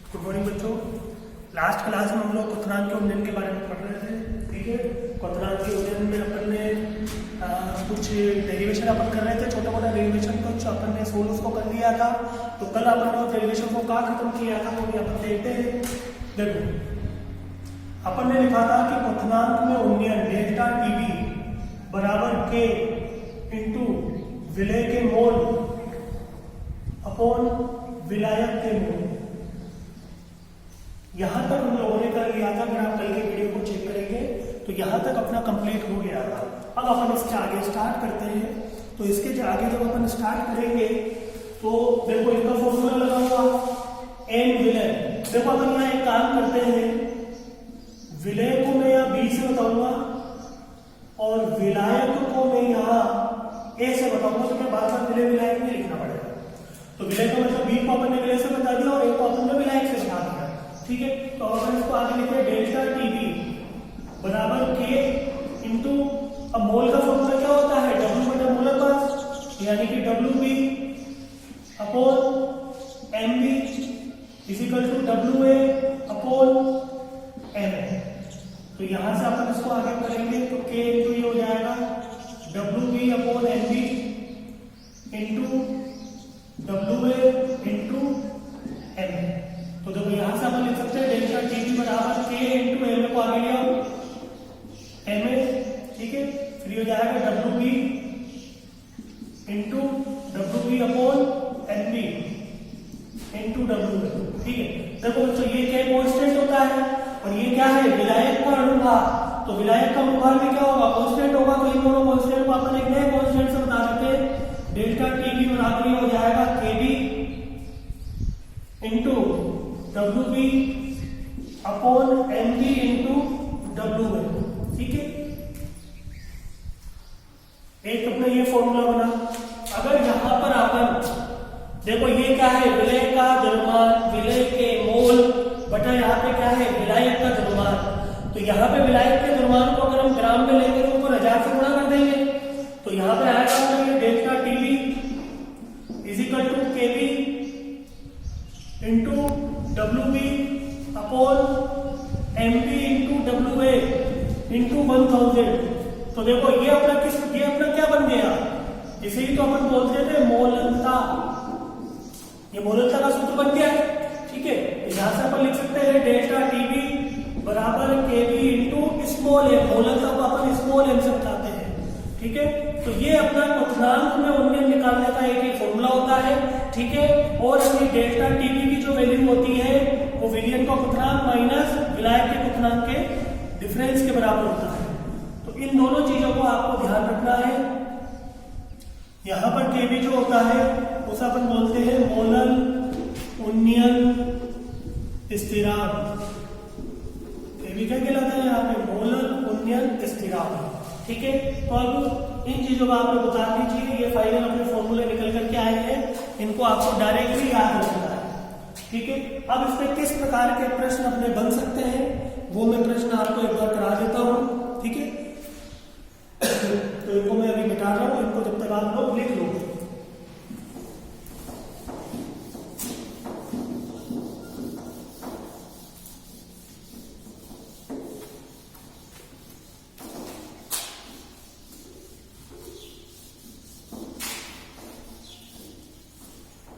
Good morning बच्चों। Last class में हम लोग क्वथनांक के उन्नयन के बारे में पढ़ रहे थे। ठीक है, क्वथनांक के उन्नयन में अपन ने कुछ डेरिवेशन अपन कर रहे थे, छोटा मोटा डेरिवेशन कुछ अपन ने सोल्व उसको कर लिया था। तो कल अपन ने डेरिवेशन को कहाँ खत्म किया था वो भी अपन देखते हैं। देखो अपन ने लिखा था कि क्वथनांक में उन्नयन डेल्टा टीवी बराबर के इंटू विलय के मोल अपॉन विलायक के मोल। यहां तक हम लोगों ने कर लिया था। अगर आप कल के वीडियो को चेक करेंगे तो यहां तक अपना कंप्लीट हो गया था। अब अपन इसके आगे स्टार्ट करते हैं। तो इसके आगे जब अपन स्टार्ट करेंगे तो देखो इसका फॉर्मूला लगा हुआ एन विलय। देखो अपन यहाँ एक काम करते हैं, विलय को मैं यहाँ बी से बताऊंगा और विलायक को मैं यहाँ ए से बताऊंगा। तो क्या बार बार विलय विलायक में लिखना पड़ेगा। तो विलय का मतलब बी को अपन ने विलय से बता दिया और ए को अपन ने विलायक से बता दिया। ठीक है, तो अपन इसको आगे लिखे डेल्टा टीवी बराबर के इंटू, अब मोल का फॉर्मूला क्या होता है, डब्ल्यू बटा मोलर, यानी कि W B upon M B is equal to W A upon M A. तो यहां से अपन इसको आगे करेंगे तो के इंटू ये हो जाएगा W B upon M B into W A into M A. तो देखो यहां से अपन लिख सकते हैं डेल्टा टीवी बराबर के इंटू एम ए को आगे ले आओ एम ए। ठीक है, फिर हो जाएगा W B into W B upon M B into W A. ठीक है, देखो बच्चों ये क्या कांस्टेंट होता है और ये क्या है विलायक का अनुभाग। तो विलायक का अनुभाग में क्या होगा, कांस्टेंट होगा। तो इन दोनों कांस्टेंट को अपन एक नए कांस्टेंट से बता देते हैं। डेल्टा टीवी बराबर हो जाएगा K B into W B upon M B into W A. ठीक है, एक अपना ये फॉर्मूला बना। अगर यहां पर अपन देखो ये क्या है विलय का द्रव्यमान, विलय के मोल बटा यहाँ पे क्या है विलायक का द्रव्यमान। तो यहाँ पे विलायक के द्रव्यमान को अगर हम ग्राम में लेंगे तो ऊपर 1000 से गुणा कर देंगे। तो यहाँ पे आएगा delta TB is equal to K B into W B upon M B into W A into 1000। तो देखो ये अपना क्या बन गया, इसे ही तो अपन बोलते थे मोलनता। ये मोलनता का सूत्र बन गया है। ठीक है, यहां से अपन लिख सकते हैं डेल्टा टीवी बराबर के बी इंटू स्मॉल एम। मोलनता को अपन स्मॉल एम से बताते हैं। ठीक है, तो ये अपना क्वथनांक में उन्नयन निकालने का एक फॉर्मूला होता है। ठीक है, और अपनी डेल्टा टीवी की जो वैल्यू होती है वो विलयन का क्वथनांक माइनस विलायक के क्वथनांक के डिफरेंस के बराबर होता है। तो इन दोनों चीजों को आपको ध्यान रखना है। यहां पर केबी जो होता है उसे अपन बोलते हैं मोलर उन्नयन स्थिरांक। केबी क्या कहलाता है यहाँ पे, मोलर उन्नयन स्थिरांक। ठीक है, तो अब इन चीजों को आपको बता दीजिए। ये फाइनल अपने फॉर्मूले निकल करके आए हैं, इनको आपको डायरेक्टली याद रखना है। ठीक है, अब इसमें किस प्रकार के प्रश्न अपने बन सकते हैं वो मैं प्रश्न आपको एक बार करा देता हूं। ठीक है, तो इनको मैं अभी मिटा रहा हूं, इनको जब तक आप लोग लिख लो।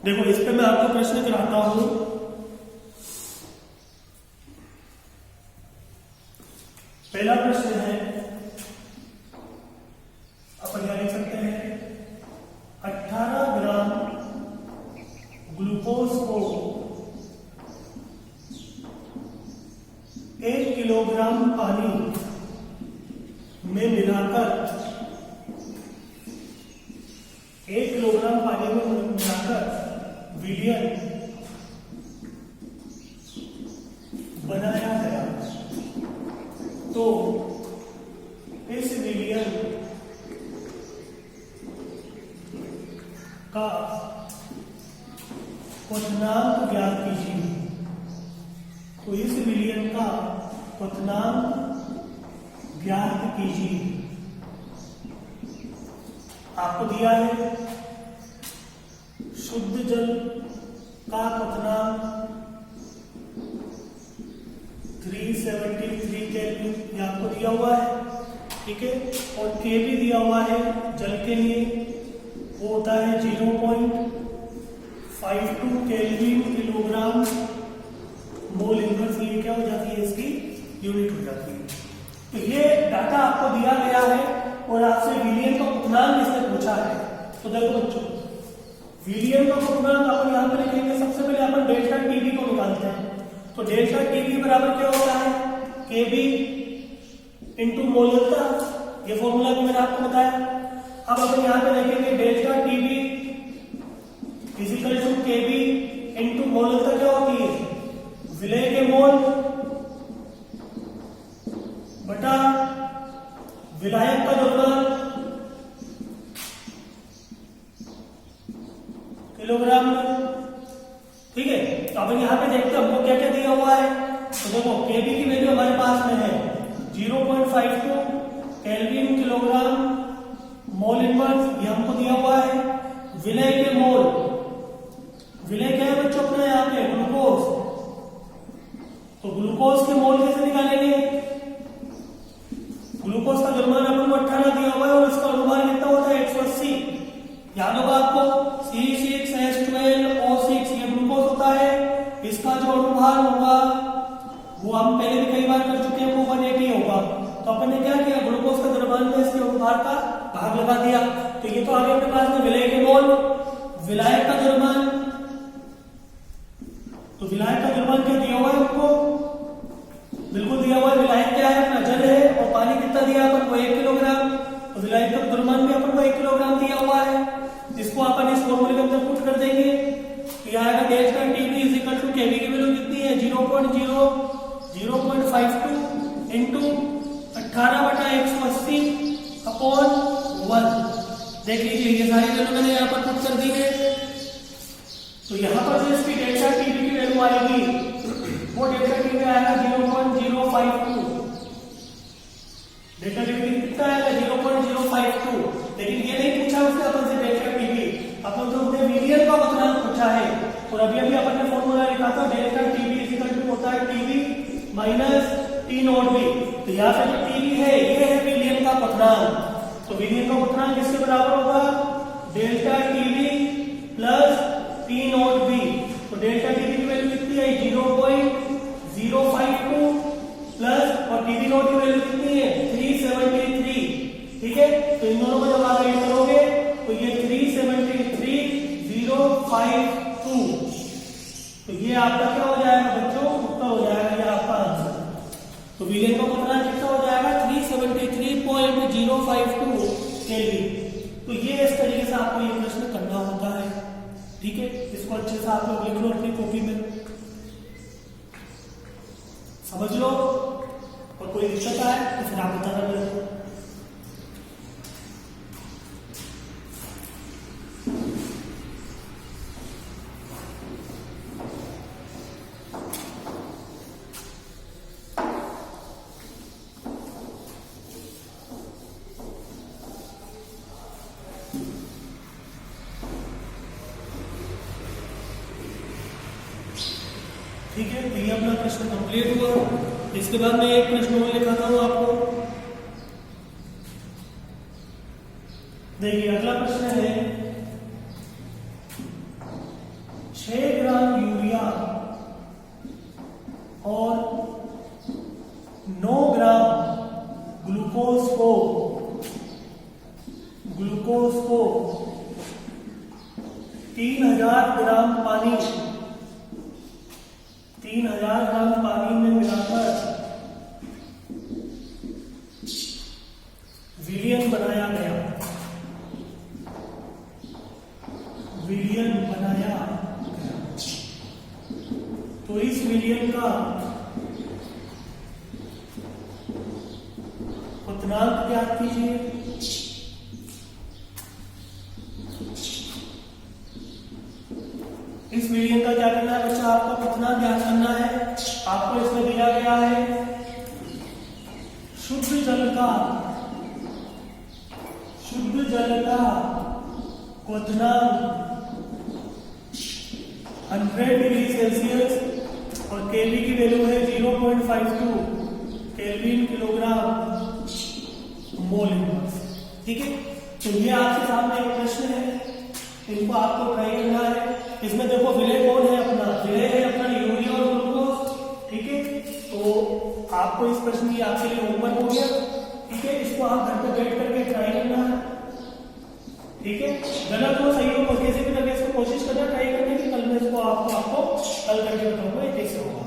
देखो इस पे मैं आपको प्रश्न कराता हूं। पहला प्रश्न है, अपन क्या लिख सकते हैं, 18 ग्राम ग्लूकोज को 1 किलोग्राम पानी में मिलाकर 1 किलोग्राम पानी में मिलाकर विलयन बनाया गया। तो इस विलयन का क्वथनांक ज्ञात कीजिए। तो इस विलयन का क्वथनांक ज्ञात कीजिए। आपको दिया है शुद्ध जल का क्वथनांक ये आपको दिया हुआ है, ठीक है। और के भी दिया हुआ है जल के लिए, वो होता है 0.52 केल्विन किलोग्राम मोल इनवर्स। ये क्या हो जाती है, इसकी यूनिट हो जाती है। तो ये डाटा आपको दिया गया है और आपसे विलियन का पूर्णांक इसने पूछा है। तो देखो बच्चों, विलियन का पूर्णांक अपन यहाँ पे लिखेंगे। सबसे पहले अपन डेल्टा टीबी को निकालते हैं। तो डेल्टा टीबी बराबर क्या होता है, केबी इंटू मोलरता। ये फॉर्मूला भी मैंने आपको बताया। अब अपन यहाँ पे देखेंगे delta TB physical to KB into मोलरता क्या होती है, विलय के मोल बटा विलायक का द्रव्यमान किलोग्राम में, ठीक है। तो अब यहाँ पे देखते हैं हमको क्या क्या दिया हुआ है। तो देखो केबी की वैल्यू हमारे पास में है 0.52 केल्विन किलोग्राम मोल इनवर्स, ये हमको दिया हुआ है। विलय के मोल, विलय क्या है बच्चों अपना यहाँ पे, ग्लूकोज। तो ग्लूकोज के मोल कैसे निकालेंगे, ग्लूकोज का द्रव्यमान अपन को 18 दिया हुआ है और इसका अनुमान कितना होता है 180। याद होगा आपको C6H12O6 ये ग्लूकोज होता है। इसका जो अनुभार होगा वो हम पहले भी कई बार कर चुके हैं, वो 180 होगा। तो अपन ने क्या किया, ग्लूकोज का द्रव्यमान में इसके अनुभार का भाग लगा दिया। तो ये तो आगे अपने पास में विलय के मोल, विलायक का द्रव्यमान। तो विलायक का द्रव्यमान क्या दिया हुआ है हमको, बिल्कुल दिया हुआ है। विलायक क्या है, अपना जल है, और पानी कितना दिया अपन को 1 किलोग्राम। तो विलायक का द्रव्यमान भी अपन को 1 किलोग्राम दिया हुआ है, जिसको अपन इस फॉर्मूले के अंदर पुट कर देंगे। तो यहाँ आएगा delta TB is equal to KB की वैल्यू कितनी है 0.52 इंटू 18/180 अपॉन 1। देख लीजिए ये सारी वैल्यू मैंने यहाँ पर पुट कर दी है। तो यहाँ पर जो इसकी डेल्टा टीबी की वैल्यू आएगी वो डेल्टा टीबी आएगा 0.052। डेल्टा टीबी कितना आएगा 0.052। लेकिन ये नहीं पूछा उसने अपन से डेल्टा टीबी, अपन तो उसने विलियन का पूर्णांक पूछा है। और अभी अभी अपन ने फॉर्मूला लिखा था delta TB is equal to होता है TB minus T nought B. तो यहाँ पे जो टीबी है ये है विलियन का पूर्णांक। तो विलियन का पूर्णांक किसके बराबर होगा, delta TB plus T nought B. तो डेल्टा टीबी की वैल्यू कितनी है 0.052 प्लस और टीबी नॉट की वैल्यू कितनी है 373, ठीक है। तो इन दोनों को जब आप ऐड करोगे तो ये 373,052। तो ये आपका क्या हो जाएगा बच्चों, उत्तर हो जाएगा ये आपका आंसर। तो विलियन का पूर्णांक कितना हो जाएगा 373.052 केल्विन। तो ये इस तरीके से आपको ये प्रश्न करना होता है, ठीक है। इसको अच्छे से आप लोग लिख लो अपनी कॉपी में, समझ लो। और कोई दिक्कत आए तो फिर आप बताना मेरे को। ठीक है, तो ये अपना प्रश्न कंप्लीट हुआ। इसके बाद में एक प्रश्न और लिखाता हूं आपको। देखिए अगला प्रश्न है 6 ग्राम यूरिया और 9 ग्राम ग्लूकोज को 3000 ग्राम पानी 3000 ग्राम पानी में मिलाकर विलियन बनाया गया। तो इस विलियन का क्वथनांक ज्ञात कीजिए। इस विलियन का क्या करना है बच्चा, आपको क्वथनांक ज्ञात करना है। आपको इसमें दिया गया है शुद्ध जल का क्वथनांक 100 डिग्री सेल्सियस और केवी की वैल्यू है 0.52 केल्विन किलोग्राम मोल इनवर्स। ठीक है, तो ये आपके सामने एक प्रश्न है, इनको आपको ट्राई करना है। इसमें देखो विलय कौन है अपना, विलय है अपना यूरिया और ग्लूकोज। ठीक है, तो आपको इस प्रश्न की आपके लिए होमवर्क हो गया। ठीक है, इसको आप घर पे बैठ करके ट्राई करना है। ठीक है, गलत हो सही हो कैसे भी करके इसको कोशिश करना ट्राई करने की। कल मैं इसको आपको हल करके बताऊंगा ये कैसे होगा।